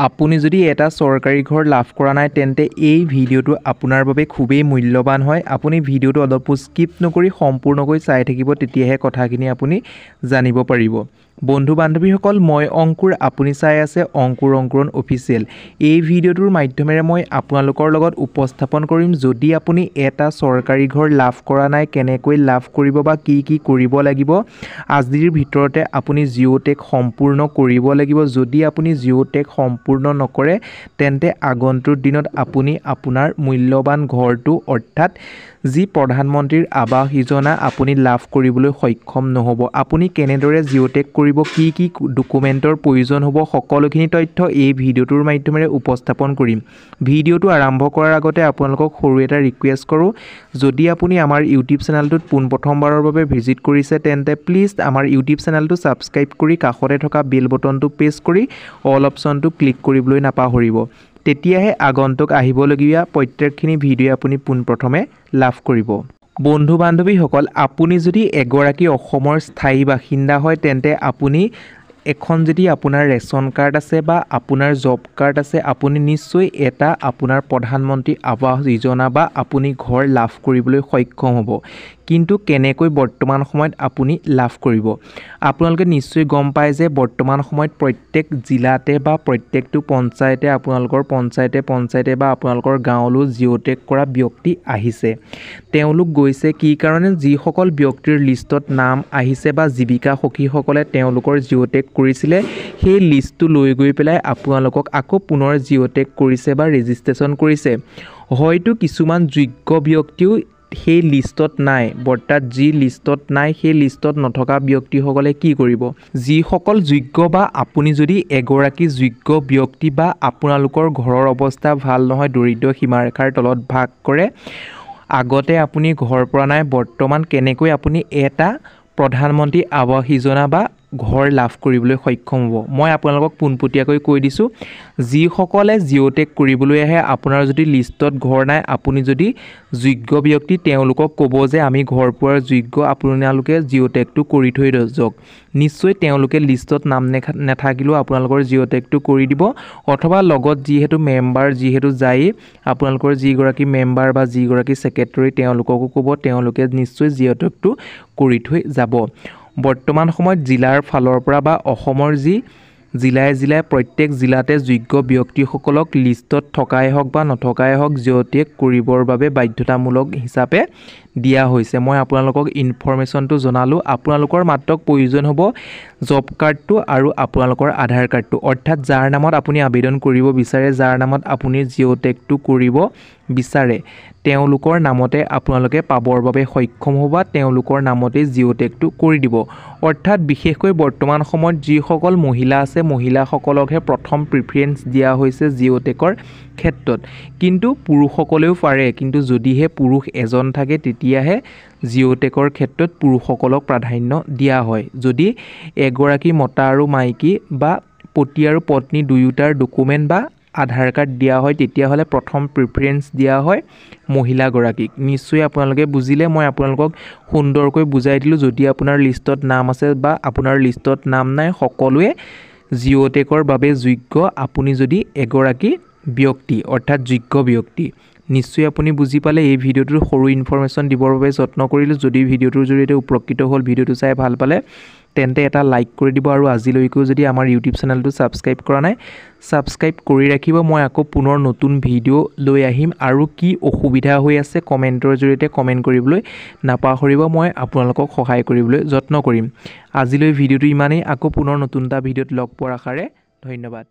আপুনি যদি এটা চৰকাৰী ঘৰ লাভ কৰা নাই তেন্তে এই ভিডিওটো আপোনাৰ বাবে খুবেই মূল্যৱান হয়। আপুনি ভিডিওটো অলপ স্কিপ নকৰি সম্পূৰ্ণকৈ চাই থাকিব, তেতিয়াহে কথাখিনি আপুনি জানিব পাৰিব। বন্ধু বান্ধৱীসকল, মই অংকুৰ, আপুনি চাই আছে অংকুৰ অংকুৰণ অফিচিয়েল। এই ভিডিওটোৰ মাধ্যমেৰে মই আপোনালোকৰ লগত উপস্থাপন কৰিম, যদি আপুনি এটা চৰকাৰী ঘৰ লাভ কৰা নাই কেনেকৈ লাভ কৰিব বা কি কি কৰিব লাগিব। আজিৰ ভিতৰতে আপুনি জিঅ'টেক সম্পূৰ্ণ কৰিব লাগিব। যদি আপুনি জিঅ'টেক সম্পূৰ্ণ নকৰে তেন্তে আগন্তুক দিনত আপুনি আপোনাৰ মূল্যৱান ঘৰটো অৰ্থাৎ যি প্ৰধানমন্ত্ৰীৰ আৱাস যোজনা আপুনি লাভ কৰিবলৈ সক্ষম নহ'ব। আপুনি কেনেদৰে জিঅ'টেক কৰিব, কি কি ডকুমেণ্টৰ প্ৰয়োজন হ'ব, সকলোখিনি তথ্য এই ভিডিওটোৰ মাধ্যমেৰে উপস্থাপন কৰিম। ভিডিওটো আৰম্ভ কৰাৰ আগতে আপোনালোকক সৰু এটা ৰিকুৱেষ্ট কৰোঁ, যদি আপুনি আমাৰ ইউটিউব চেনেলটোত পোনপ্ৰথমবাৰৰ বাবে ভিজিট কৰিছে তেন্তে প্লিজ আমাৰ ইউটিউব চেনেলটো ছাবস্ক্ৰাইব কৰি কাষতে থকা বেল বটনটো প্ৰেছ কৰি অল অপশ্যনটো ক্লিক কৰিবলৈ নাপাহৰিব। তেতিয়াহে আগন্তুক আহিবলগীয়া প্ৰত্যেকখিনি ভিডিঅ' আপুনি পোনপ্ৰথমে লাভ কৰিব। বন্ধু বান্ধৱীসকল, আপুনি যদি এগৰাকী অসমৰ স্থায়ী বাসিন্দা হয় তেন্তে আপুনি এখন যদি আপোনাৰ ৰেচন কাৰ্ড আছে বা আপোনাৰ জব কাৰ্ড আছে, আপুনি নিশ্চয় এটা আপোনাৰ প্ৰধানমন্ত্ৰী আৱাস যোজনা বা আপুনি ঘৰ লাভ কৰিবলৈ সক্ষম হ'ব। কিন্তু কেনেকৈ বৰ্তমান সময়ত আপুনি লাভ কৰিব? আপোনালোকে নিশ্চয় গম পায় যে বৰ্তমান সময়ত প্ৰত্যেক জিলাতে বা প্ৰত্যেকটো পঞ্চায়তে আপোনালোকৰ পঞ্চায়তে বা আপোনালোকৰ গাঁৱলৈ জিঅ'টেক কৰা ব্যক্তি আহিছে। তেওঁলোক গৈছে কি কাৰণে? যিসকল ব্যক্তিৰ লিষ্টত নাম আহিছে বা জীৱিকা সখীসকলে তেওঁলোকৰ জিঅ'টেক কৰিছিলে, সেই লিষ্টটো লৈ গৈ পেলাই আপোনালোকক আকৌ পুনৰ জিঅ'টেক কৰিছে বা ৰেজিষ্ট্ৰেশ্যন কৰিছে। হয়তো কিছুমান যোগ্য ব্যক্তিও সেই লিষ্টত নাই, অৰ্থাৎ যি লিষ্টত নাই সেই লিষ্টত নথকা ব্যক্তিসকলে কি কৰিব? যিসকল যোগ্য বা আপুনি যদি এগৰাকী যোগ্য ব্যক্তি বা আপোনালোকৰ ঘৰৰ অৱস্থা ভাল নহয়, দৰিদ্ৰ সীমাৰেখাৰ তলত ভাগ কৰে, আগতে আপুনি ঘৰ পৰা নাই, বৰ্তমান কেনেকৈ আপুনি এটা প্ৰধানমন্ত্ৰী আৱাস যোজনা বা ঘৰ লাভ কৰিবলৈ সক্ষম হ'ব, মই আপোনালোকক পোনপটীয়াকৈ কৈ দিছোঁ। যিসকলে জিঅ'টেক কৰিবলৈ আহে, আপোনাৰ যদি লিষ্টত ঘৰ নাই, আপুনি যদি যোগ্য ব্যক্তি, তেওঁলোকক ক'ব যে আমি ঘৰ পোৱাৰ যোগ্য, আপোনালোকে জিঅ'টেকটো কৰি থৈ যাওক। নিশ্চয় তেওঁলোকে লিষ্টত নাম নাথাকিলেও আপোনালোকৰ জিঅ'টেকটো কৰি দিব, অথবা লগত যিহেতু মেম্বাৰ যিহেতু যায়েই, আপোনালোকৰ যিগৰাকী মেম্বাৰ বা যিগৰাকী ছেক্ৰেটেৰী তেওঁলোককো ক'ব, তেওঁলোকে নিশ্চয় জিঅ'টেকটো কৰি থৈ যাব। বৰ্তমান সময়ত জিলাৰ ফালৰ পৰা বা অসমৰ যি জিলাই প্ৰত্যেক জিলাতে যোগ্য ব্যক্তিসকলক লিষ্টত থকাই হওক বা নথকাই হওক জিঅ'টেক কৰিবৰ বাবে বাধ্যতামূলক হিচাপে দিয়া হৈছে। মই আপোনালোকক ইনফৰমেশ্যনটো জনালোঁ। আপোনালোকৰ মাত্ৰ প্ৰয়োজন হ'ব জব কাৰ্ডটো আৰু আপোনালোকৰ আধাৰ কাৰ্ডটো, অৰ্থাৎ যাৰ নামত আপুনি আবেদন কৰিব বিচাৰে, যাৰ নামত আপুনি জিঅ'টেকটো কৰিব বিচাৰে, তেওঁলোকৰ নামতে আপোনালোকে পাবৰ বাবে সক্ষম হ'ব বা তেওঁলোকৰ নামতেই জিঅ'টেকটো কৰি দিব। অৰ্থাৎ বিশেষকৈ বৰ্তমান সময়ত যিসকল মহিলা আছে, মহিলাসকলকহে প্ৰথম প্ৰিফাৰেঞ্চ দিয়া হৈছে জিঅ'টেকৰ ক্ষেত্ৰত। কিন্তু পুৰুষসকলেও পাৰে, কিন্তু যদিহে পুৰুষ এজন থাকে তেতিয়াহে জিঅ'টেকৰ ক্ষেত্ৰত পুৰুষসকলক প্ৰাধান্য দিয়া হয়। যদি এগৰাকী মতা আৰু মাইকী বা পতি আৰু পত্নী দুয়োটাৰ ডকুমেণ্ট বা আধাৰ কাৰ্ড দিয়া হয়, তেতিয়াহ'লে প্ৰথম প্ৰিফাৰেঞ্চ দিয়া হয় মহিলাগৰাকীক। নিশ্চয় আপোনালোকে বুজিলে, মই আপোনালোকক সুন্দৰকৈ বুজাই দিলোঁ। যদি আপোনাৰ লিষ্টত নাম আছে বা আপোনাৰ লিষ্টত নাম নাই, সকলোৱে জিঅ'টেকৰ বাবে যোগ্য, আপুনি যদি এগৰাকী ব্যক্তি অৰ্থাৎ যোগ্য ব্যক্তি। নিশ্চয় আপুনি বুজি পালে। এই ভিডিঅ'টোৰ সৰু ইনফৰমেশ্যন দিবৰ বাবে যত্ন কৰিলোঁ। যদি ভিডিঅ'টোৰ জৰিয়তে উপকৃত হ'ল, ভিডিঅ'টো চাই ভাল পালে তেন্তে এটা লাইক কৰি দিব, আৰু আজিলৈকেও যদি আমাৰ ইউটিউব চেনেলটো ছাবস্ক্ৰাইব কৰা নাই, ছাবস্ক্ৰাইব কৰি ৰাখিব। মই আকৌ পুনৰ নতুন ভিডিঅ' লৈ আহিম, আৰু কি অসুবিধা হৈ আছে কমেণ্টৰ জৰিয়তে কমেণ্ট কৰিবলৈ নাপাহৰিব, মই আপোনালোকক সহায় কৰিবলৈ যত্ন কৰিম। আজিলৈ ভিডিঅ'টো ইমানেই, আকৌ পুনৰ নতুন এটা ভিডিঅ'ত লগ পোৱাৰ আশাৰে ধন্যবাদ।